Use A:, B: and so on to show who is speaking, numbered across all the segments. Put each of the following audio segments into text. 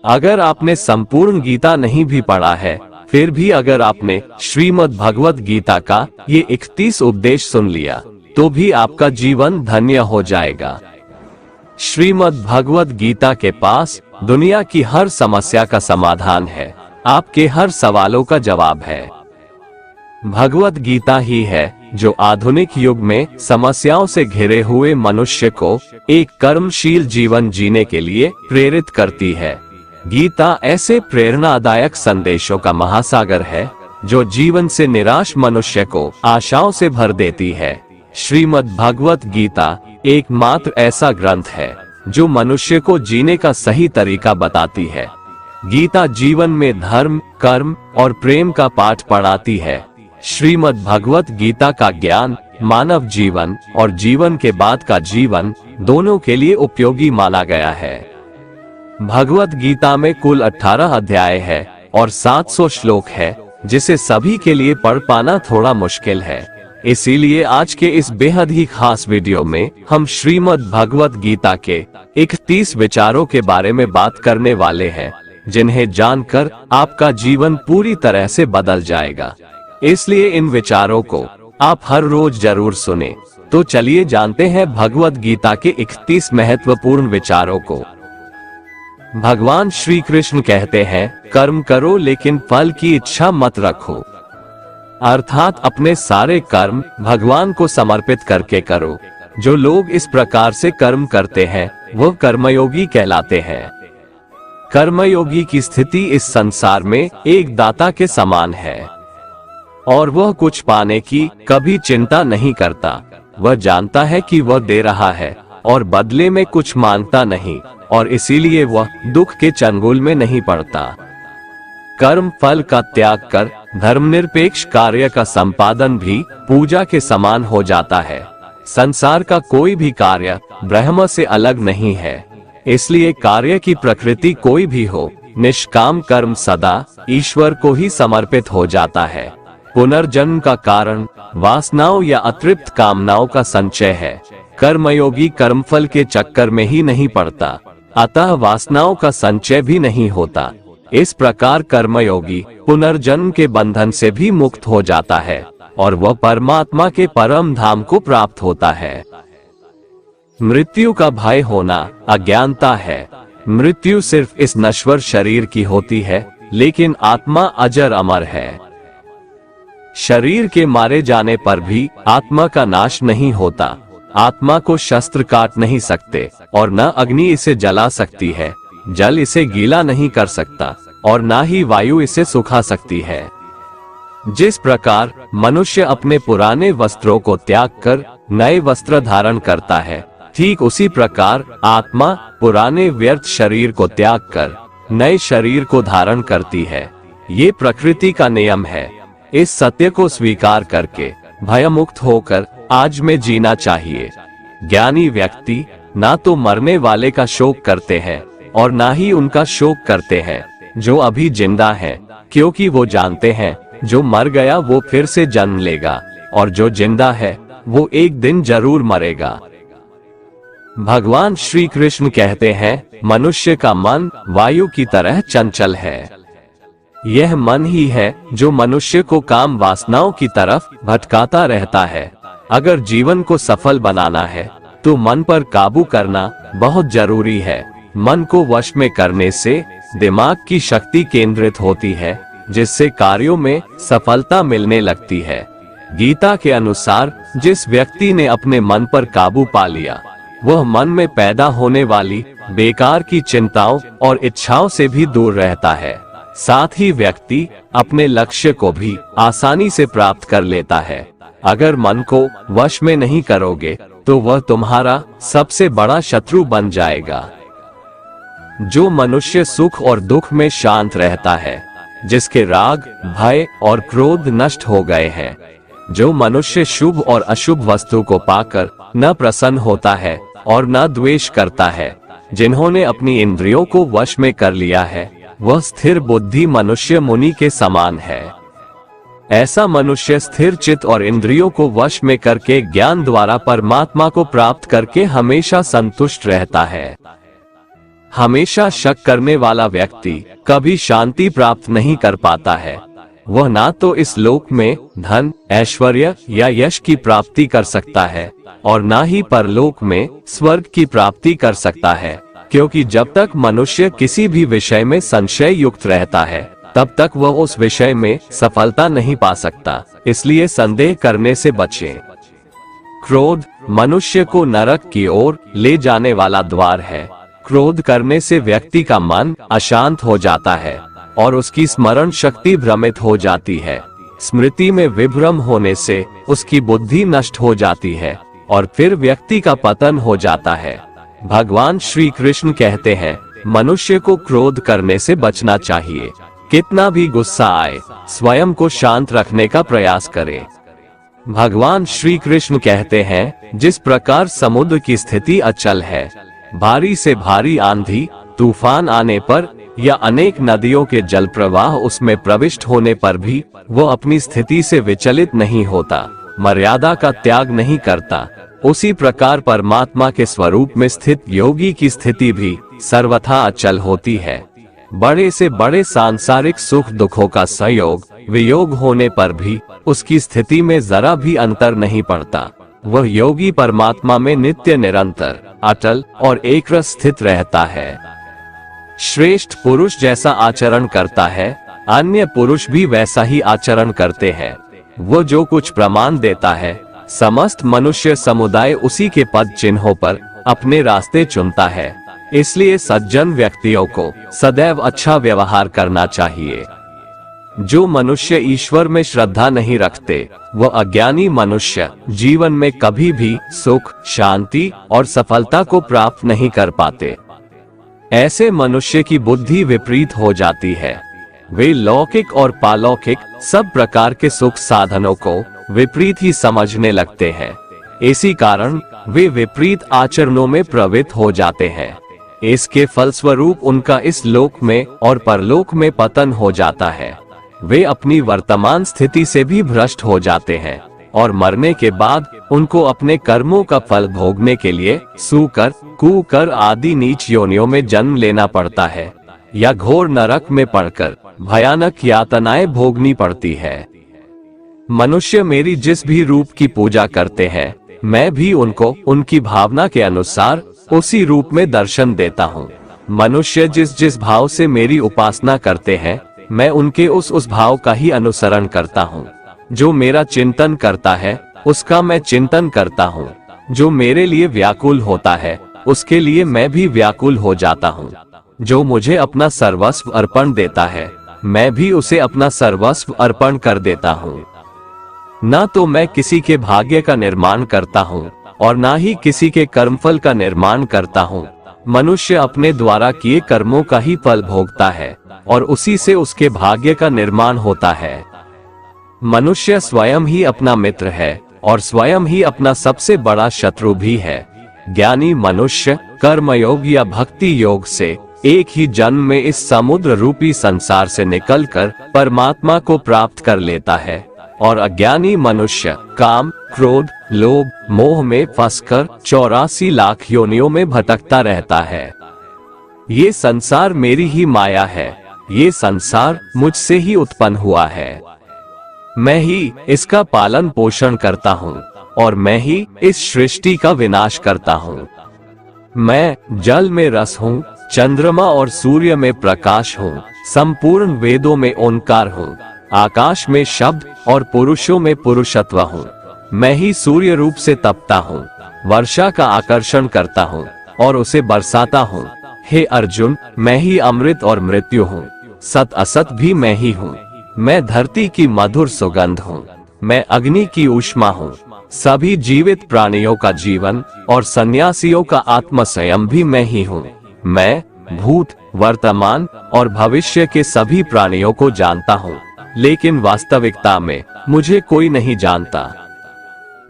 A: अगर आपने संपूर्ण गीता नहीं भी पढ़ा है, फिर भी अगर आपने श्रीमद् भगवत गीता का ये 31 उपदेश सुन लिया, तो भी आपका जीवन धन्य हो जाएगा। श्रीमद् भगवत गीता के पास दुनिया की हर समस्या का समाधान है, आपके हर सवालों का जवाब है। भगवत गीता ही है जो आधुनिक युग में समस्याओं से घिरे हुए मनुष्य को एक कर्मशील जीवन जीने के लिए प्रेरित करती है। गीता ऐसे प्रेरणादायक संदेशों का महासागर है जो जीवन से निराश मनुष्य को आशाओं से भर देती है। श्रीमद् भगवत गीता एकमात्र ऐसा ग्रंथ है जो मनुष्य को जीने का सही तरीका बताती है। गीता जीवन में धर्म, कर्म और प्रेम का पाठ पढ़ाती है। श्रीमद् भगवत गीता का ज्ञान मानव जीवन और जीवन के बाद का जीवन दोनों के लिए उपयोगी माना गया है। भगवत गीता में कुल 18 अध्याय है और 700 श्लोक है, जिसे सभी के लिए पढ़ पाना थोड़ा मुश्किल है। इसीलिए आज के इस बेहद ही खास वीडियो में हम श्रीमद् भगवत गीता के 31 विचारों के बारे में बात करने वाले हैं, जिन्हें जानकर आपका जीवन पूरी तरह से बदल जाएगा। इसलिए इन विचारों को आप हर रोज जरूर सुने। तो चलिए जानते हैं भगवत गीता के 31 महत्वपूर्ण विचारों को। भगवान श्री कृष्ण कहते हैं, कर्म करो लेकिन फल की इच्छा मत रखो। अर्थात अपने सारे कर्म भगवान को समर्पित करके करो। जो लोग इस प्रकार से कर्म करते हैं वह कर्मयोगी कहलाते हैं। कर्मयोगी की स्थिति इस संसार में एक दाता के समान है और वह कुछ पाने की कभी चिंता नहीं करता। वह जानता है कि वह दे रहा है और बदले में कुछ मांगता नहीं, और इसीलिए वह दुख के चंगुल में नहीं पड़ता। कर्म फल का त्याग कर धर्मनिरपेक्ष कार्य का संपादन भी पूजा के समान हो जाता है। संसार का कोई भी कार्य ब्रह्म से अलग नहीं है, इसलिए कार्य की प्रकृति कोई भी हो, निष्काम कर्म सदा ईश्वर को ही समर्पित हो जाता है। पुनर्जन्म का कारण वासनाओं या अतृप्त कामनाओं का संचय है। कर्मयोगी कर्मफल के चक्कर में ही नहीं पड़ता, अतः वासनाओं का संचय भी नहीं होता। इस प्रकार कर्मयोगी पुनर्जन्म के बंधन से भी मुक्त हो जाता है और वह परमात्मा के परम धाम को प्राप्त होता है। मृत्यु का भय होना अज्ञानता है। मृत्यु सिर्फ इस नश्वर शरीर की होती है, लेकिन आत्मा अजर अमर है। शरीर के मारे जाने पर भी आत्मा का नाश नहीं होता। आत्मा को शस्त्र काट नहीं सकते और न अग्नि इसे जला सकती है, जल इसे गीला नहीं कर सकता और न ही वायु इसे सुखा सकती है। जिस प्रकार मनुष्य अपने पुराने वस्त्रों को त्याग कर नए वस्त्र धारण करता है, ठीक उसी प्रकार आत्मा पुराने व्यर्थ शरीर को त्याग कर नए शरीर को धारण करती है। ये प्रकृति का नियम है। इस सत्य को स्वीकार करके भयमुक्त होकर आज में जीना चाहिए। ज्ञानी व्यक्ति ना तो मरने वाले का शोक करते हैं और ना ही उनका शोक करते हैं जो अभी जिंदा है, क्योंकि वो जानते हैं जो मर गया वो फिर से जन्म लेगा और जो जिंदा है वो एक दिन जरूर मरेगा। भगवान श्री कृष्ण कहते हैं, मनुष्य का मन वायु की तरह चंचल है। यह मन ही है जो मनुष्य को काम वासनाओं की तरफ भटकाता रहता है। अगर जीवन को सफल बनाना है तो मन पर काबू करना बहुत जरूरी है। मन को वश में करने से दिमाग की शक्ति केंद्रित होती है, जिससे कार्यों में सफलता मिलने लगती है। गीता के अनुसार जिस व्यक्ति ने अपने मन पर काबू पा लिया, वह मन में पैदा होने वाली बेकार की चिंताओं और इच्छाओं से भी दूर रहता है। साथ ही व्यक्ति अपने लक्ष्य को भी आसानी से प्राप्त कर लेता है। अगर मन को वश में नहीं करोगे तो वह तुम्हारा सबसे बड़ा शत्रु बन जाएगा। जो मनुष्य सुख और दुख में शांत रहता है, जिसके राग, भय और क्रोध नष्ट हो गए हैं, जो मनुष्य शुभ और अशुभ वस्तु को पाकर न प्रसन्न होता है और न द्वेष करता है, जिन्होंने अपनी इंद्रियों को वश में कर लिया है, वह स्थिर बुद्धि मनुष्य मुनि के समान है। ऐसा मनुष्य स्थिर चित्त और इंद्रियों को वश में करके ज्ञान द्वारा परमात्मा को प्राप्त करके हमेशा संतुष्ट रहता है। हमेशा शक करने वाला व्यक्ति कभी शांति प्राप्त नहीं कर पाता है। वह ना तो इस लोक में धन, ऐश्वर्य या यश की प्राप्ति कर सकता है और ना ही परलोक में स्वर्ग की प्राप्ति कर सकता है, क्योंकि जब तक मनुष्य किसी भी विषय में संशय युक्त रहता है तब तक वह उस विषय में सफलता नहीं पा सकता। इसलिए संदेह करने से बचें। क्रोध मनुष्य को नरक की ओर ले जाने वाला द्वार है। क्रोध करने से व्यक्ति का मन अशांत हो जाता है और उसकी स्मरण शक्ति भ्रमित हो जाती है। स्मृति में विभ्रम होने से उसकी बुद्धि नष्ट हो जाती है और फिर व्यक्ति का पतन हो जाता है। भगवान श्री कृष्ण कहते हैं, मनुष्य को क्रोध करने से बचना चाहिए। कितना भी गुस्सा आए, स्वयं को शांत रखने का प्रयास करें। भगवान श्री कृष्ण कहते हैं, जिस प्रकार समुद्र की स्थिति अचल है, भारी से भारी आंधी तूफान आने पर या अनेक नदियों के जल प्रवाह उसमें प्रविष्ट होने पर भी वो अपनी स्थिति से विचलित नहीं होता, मर्यादा का त्याग नहीं करता, उसी प्रकार परमात्मा के स्वरूप में स्थित योगी की स्थिति भी सर्वथा अचल होती है। बड़े से बड़े सांसारिक सुख दुखों का संयोग वियोग होने पर भी उसकी स्थिति में जरा भी अंतर नहीं पड़ता। वह योगी परमात्मा में नित्य निरंतर अटल और एकरस स्थित रहता है। श्रेष्ठ पुरुष जैसा आचरण करता है, अन्य पुरुष भी वैसा ही आचरण करते हैं। वो जो कुछ प्रमाण देता है, समस्त मनुष्य समुदाय उसी के पद चिन्हों पर अपने रास्ते चुनता है। इसलिए सज्जन व्यक्तियों को सदैव अच्छा व्यवहार करना चाहिए। जो मनुष्य ईश्वर में श्रद्धा नहीं रखते, वह अज्ञानी मनुष्य जीवन में कभी भी सुख, शांति और सफलता को प्राप्त नहीं कर पाते। ऐसे मनुष्य की बुद्धि विपरीत हो जाती है। वे लौकिक और पालौकिक सब प्रकार के सुख साधनों को विपरीत ही समझने लगते हैं। इसी कारण वे विपरीत आचरणों में प्रवृत्त हो जाते हैं। इसके फलस्वरूप उनका इस लोक में और परलोक में पतन हो जाता है। वे अपनी वर्तमान स्थिति से भी भ्रष्ट हो जाते हैं और मरने के बाद उनको अपने कर्मों का फल भोगने के लिए सूकर, कुकर आदि नीच योनियों में जन्म लेना पड़ता है या घोर नरक में पड़कर भयानक यातनाएं भोगनी पड़ती है। मनुष्य मेरी जिस भी रूप की पूजा करते हैं, मैं भी उनको उनकी भावना के अनुसार उसी रूप में दर्शन देता हूँ। मनुष्य जिस जिस भाव से मेरी उपासना करते हैं, मैं उनके उस भाव का ही अनुसरण करता हूँ। जो मेरा चिंतन करता है, उसका मैं चिंतन करता हूँ। जो मेरे लिए व्याकुल होता है, उसके लिए मैं भी व्याकुल हो जाता हूँ। जो मुझे अपना सर्वस्व अर्पण देता है, मैं भी उसे अपना सर्वस्व अर्पण कर देता हूँ। न तो मैं किसी के भाग्य का निर्माण करता हूँ और ना ही किसी के कर्मफल का निर्माण करता हूँ। मनुष्य अपने द्वारा किए कर्मों का ही फल भोगता है और उसी से उसके भाग्य का निर्माण होता है। मनुष्य स्वयं ही अपना मित्र है और स्वयं ही अपना सबसे बड़ा शत्रु भी है। ज्ञानी मनुष्य कर्मयोग या भक्ति योग से एक ही जन्म में इस समुद्र रूपी संसार से निकलकर परमात्मा को प्राप्त कर लेता है और अज्ञानी मनुष्य काम, क्रोध, लोभ, मोह में फंसकर 84 लाख योनियों में भटकता रहता है। ये संसार मेरी ही माया है। ये संसार मुझसे ही उत्पन्न हुआ है। मैं ही इसका पालन पोषण करता हूँ और मैं ही इस सृष्टि का विनाश करता हूँ। मैं जल में रस हूँ, चंद्रमा और सूर्य में प्रकाश हूँ, संपूर्ण वेदों में ओंकार हूँ, आकाश में शब्द और पुरुषों में पुरुषत्व हूँ। मैं ही सूर्य रूप से तपता हूँ, वर्षा का आकर्षण करता हूँ और उसे बरसाता हूँ। हे अर्जुन, मैं ही अमृत और मृत्यु हूँ, सत असत भी मैं ही हूँ। मैं धरती की मधुर सुगंध हूँ, मैं अग्नि की ऊष्मा हूँ, सभी जीवित प्राणियों का जीवन और सन्यासियों का आत्म संयम भी मैं ही हूँ। मैं भूत, वर्तमान और भविष्य के सभी प्राणियों को जानता हूँ, लेकिन वास्तविकता में मुझे कोई नहीं जानता।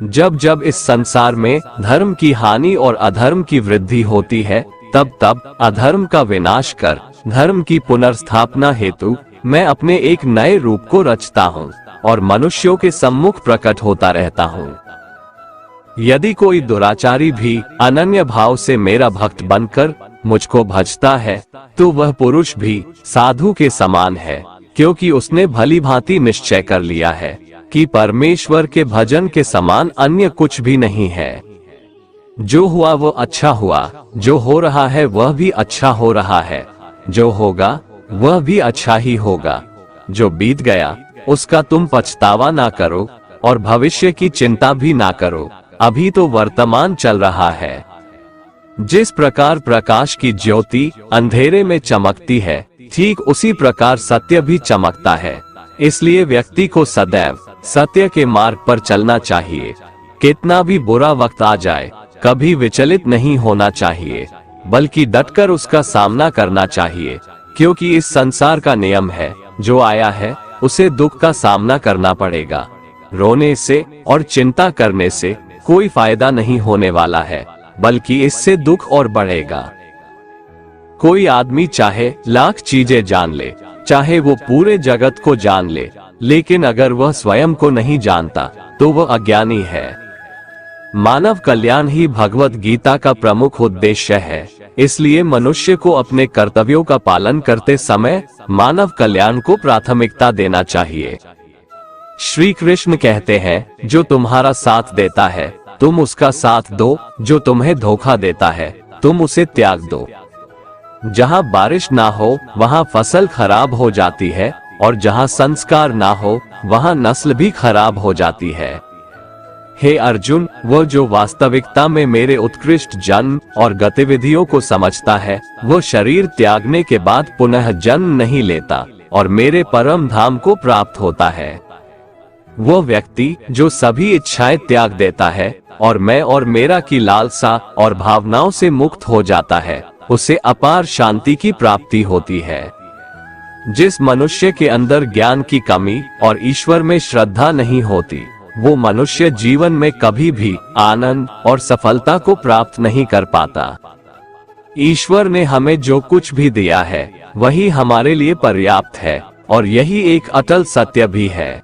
A: जब जब इस संसार में धर्म की हानि और अधर्म की वृद्धि होती है, तब तब अधर्म का विनाश कर धर्म की पुनर्स्थापना हेतु मैं अपने एक नए रूप को रचता हूँ और मनुष्यों के सम्मुख प्रकट होता रहता हूँ। यदि कोई दुराचारी भी अनन्य भाव से मेरा भक्त बनकर मुझको भजता है, तो वह पुरुष भी साधु के समान है, क्योंकि उसने भली भांति निश्चय कर लिया है कि परमेश्वर के भजन के समान अन्य कुछ भी नहीं है। जो हुआ वो अच्छा हुआ, जो हो रहा है वह भी अच्छा हो रहा है, जो होगा वह भी अच्छा ही होगा। जो बीत गया उसका तुम पछतावा ना करो और भविष्य की चिंता भी ना करो, अभी तो वर्तमान चल रहा है। जिस प्रकार प्रकाश की ज्योति अंधेरे में चमकती है, ठीक उसी प्रकार सत्य भी चमकता है। इसलिए व्यक्ति को सदैव सत्य के मार्ग पर चलना चाहिए। कितना भी बुरा वक्त आ जाए, कभी विचलित नहीं होना चाहिए, बल्कि डटकर उसका सामना करना चाहिए, क्योंकि इस संसार का नियम है, जो आया है उसे दुख का सामना करना पड़ेगा। रोने से और चिंता करने से कोई फायदा नहीं होने वाला है, बल्कि इससे दुख और बढ़ेगा। कोई आदमी चाहे लाख चीजें जान ले, चाहे वो पूरे जगत को जान ले, लेकिन अगर वह स्वयं को नहीं जानता तो वह अज्ञानी है। मानव कल्याण ही भगवत गीता का प्रमुख उद्देश्य है। इसलिए मनुष्य को अपने कर्तव्यों का पालन करते समय मानव कल्याण को प्राथमिकता देना चाहिए। श्री कृष्ण कहते हैं, जो तुम्हारा साथ देता है तुम उसका साथ दो, जो तुम्हें धोखा देता है तुम उसे त्याग दो। जहाँ बारिश ना हो वहाँ फसल खराब हो जाती है, और जहाँ संस्कार ना हो वहाँ नस्ल भी खराब हो जाती है। हे अर्जुन, वह जो वास्तविकता में मेरे उत्कृष्ट जन्म और गतिविधियों को समझता है, वो शरीर त्यागने के बाद पुनः जन्म नहीं लेता और मेरे परम धाम को प्राप्त होता है। वो व्यक्ति जो सभी इच्छाएं त्याग देता है और मैं और मेरा की लालसा और भावनाओं से मुक्त हो जाता है, उसे अपार शांति की प्राप्ति होती है। जिस मनुष्य के अंदर ज्ञान की कमी और ईश्वर में श्रद्धा नहीं होती, वो मनुष्य जीवन में कभी भी आनंद और सफलता को प्राप्त नहीं कर पाता। ईश्वर ने हमें जो कुछ भी दिया है वही हमारे लिए पर्याप्त है, और यही एक अटल सत्य भी है।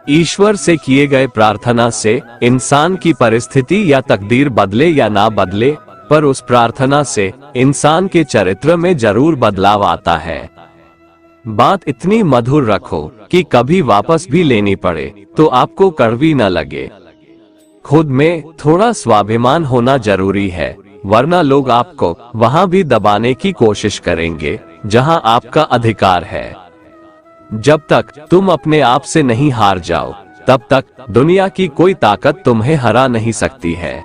A: ईश्वर से किए गए प्रार्थना से इंसान की परिस्थिति या तकदीर बदले या ना बदले, पर उस प्रार्थना से इंसान के चरित्र में जरूर बदलाव आता है। बात इतनी मधुर रखो कि कभी वापस भी लेनी पड़े तो आपको कड़वी न लगे। खुद में थोड़ा स्वाभिमान होना जरूरी है, वरना लोग आपको वहां भी दबाने की कोशिश करेंगे जहां आपका अधिकार है। जब तक तुम अपने आप से नहीं हार जाओ, तब तक दुनिया की कोई ताकत तुम्हें हरा नहीं सकती है।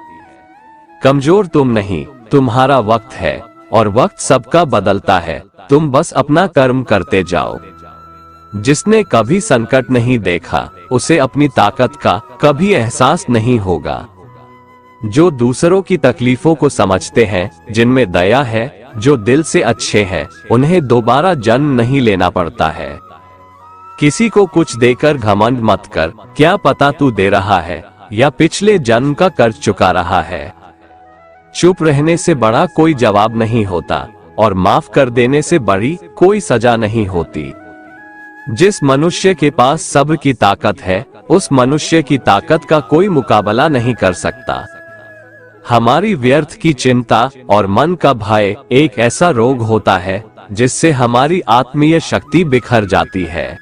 A: कमजोर तुम नहीं, तुम्हारा वक्त है, और वक्त सबका बदलता है। तुम बस अपना कर्म करते जाओ। जिसने कभी संकट नहीं देखा, उसे अपनी ताकत का कभी एहसास नहीं होगा। जो दूसरों की तकलीफों को समझते हैं, जिनमें दया है, जो दिल से अच्छे हैं, उन्हें दोबारा जन्म नहीं लेना पड़ता है। किसी को कुछ देकर घमंड मत कर, क्या पता तू दे रहा है या पिछले जन्म का कर्ज चुका रहा है। चुप रहने से बड़ा कोई जवाब नहीं होता, और माफ कर देने से बड़ी कोई सजा नहीं होती। जिस मनुष्य के पास सब्र की ताकत है, उस मनुष्य की ताकत का कोई मुकाबला नहीं कर सकता। हमारी व्यर्थ की चिंता और मन का भय एक ऐसा रोग होता है जिससे हमारी आत्मीय शक्ति बिखर जाती है।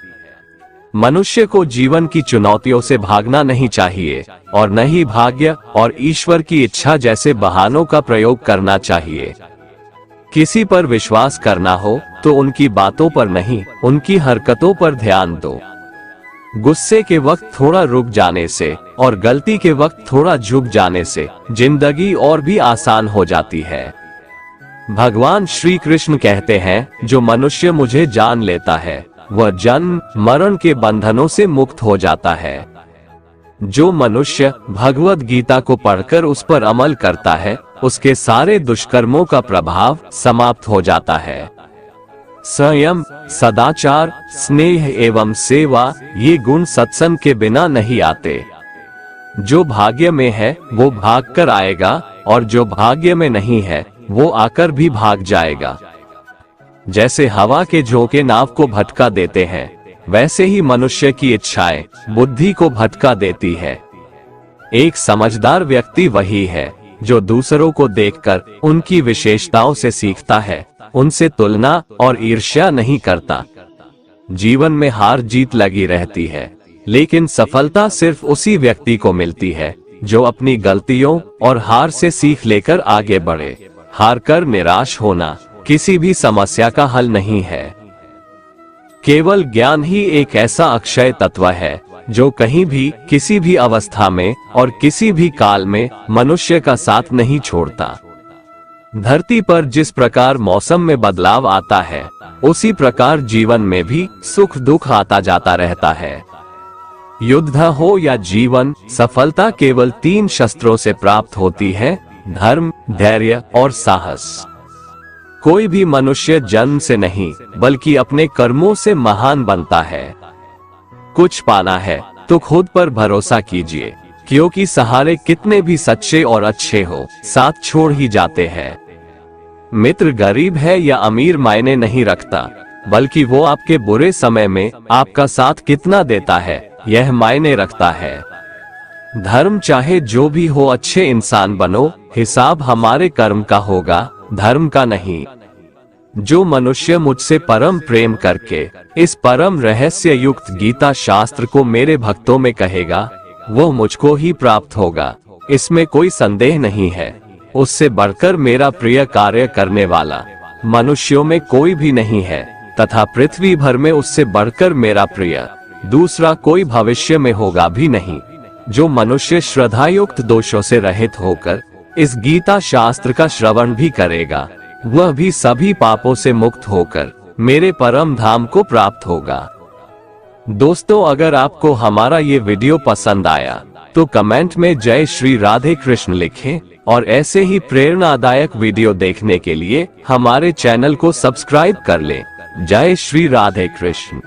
A: मनुष्य को जीवन की चुनौतियों से भागना नहीं चाहिए, और न ही भाग्य और ईश्वर की इच्छा जैसे बहानों का प्रयोग करना चाहिए। किसी पर विश्वास करना हो तो उनकी बातों पर नहीं, उनकी हरकतों पर ध्यान दो। गुस्से के वक्त थोड़ा रुक जाने से और गलती के वक्त थोड़ा झुक जाने से जिंदगी और भी आसान हो जाती है। भगवान श्री कृष्ण कहते हैं, जो मनुष्य मुझे जान लेता है वह जन्म मरण के बंधनों से मुक्त हो जाता है। जो मनुष्य भगवत गीता को पढ़कर उस पर अमल करता है, उसके सारे दुष्कर्मों का प्रभाव समाप्त हो जाता है। संयम, सदाचार, स्नेह एवं सेवा, ये गुण सत्संग के बिना नहीं आते। जो भाग्य में है वो भाग कर आएगा, और जो भाग्य में नहीं है वो आकर भी भाग जाएगा। जैसे हवा के झोंके नाव को भटका देते हैं, वैसे ही मनुष्य की इच्छाएं बुद्धि को भटका देती है। एक समझदार व्यक्ति वही है जो दूसरों को देखकर उनकी विशेषताओं से सीखता है, उनसे तुलना और ईर्ष्या नहीं करता। जीवन में हार जीत लगी रहती है, लेकिन सफलता सिर्फ उसी व्यक्ति को मिलती है जो अपनी गलतियों और हार से सीख लेकर आगे बढ़े। हार कर निराश होना किसी भी समस्या का हल नहीं है। केवल ज्ञान ही एक ऐसा अक्षय तत्व है जो कहीं भी, किसी भी अवस्था में और किसी भी काल में मनुष्य का साथ नहीं छोड़ता। धरती पर जिस प्रकार मौसम में बदलाव आता है, उसी प्रकार जीवन में भी सुख दुख आता जाता रहता है। युद्ध हो या जीवन, सफलता केवल 3 शस्त्रों से प्राप्त होती है: धर्म, धैर्य और साहस। कोई भी मनुष्य जन्म से नहीं, बल्कि अपने कर्मों से महान बनता है। कुछ पाना है तो खुद पर भरोसा कीजिए, क्योंकि सहारे कितने भी सच्चे और अच्छे हो, साथ छोड़ ही जाते हैं। मित्र गरीब है या अमीर मायने नहीं रखता, बल्कि वो आपके बुरे समय में आपका साथ कितना देता है, यह मायने रखता है। धर्म चाहे जो भी हो, अच्छे इंसान बनो, हिसाब हमारे कर्म का होगा, धर्म का नहीं। जो मनुष्य मुझसे परम प्रेम करके इस परम रहस्य युक्त गीता शास्त्र को मेरे भक्तों में कहेगा, वो मुझको ही प्राप्त होगा, इसमें कोई संदेह नहीं है। उससे बढ़कर मेरा प्रिय कार्य करने वाला मनुष्यों में कोई भी नहीं है, तथा पृथ्वी भर में उससे बढ़कर मेरा प्रिय दूसरा कोई भविष्य में होगा भी नहीं। जो मनुष्य श्रद्धायुक्त दोषों से रहित होकर इस गीता शास्त्र का श्रवण भी करेगा, वह भी सभी पापों से मुक्त होकर मेरे परम धाम को प्राप्त होगा। दोस्तों, अगर आपको हमारा ये वीडियो पसंद आया तो कमेंट में जय श्री राधे कृष्ण लिखें, और ऐसे ही प्रेरणादायक वीडियो देखने के लिए हमारे चैनल को सब्सक्राइब कर लें। जय श्री राधे कृष्ण।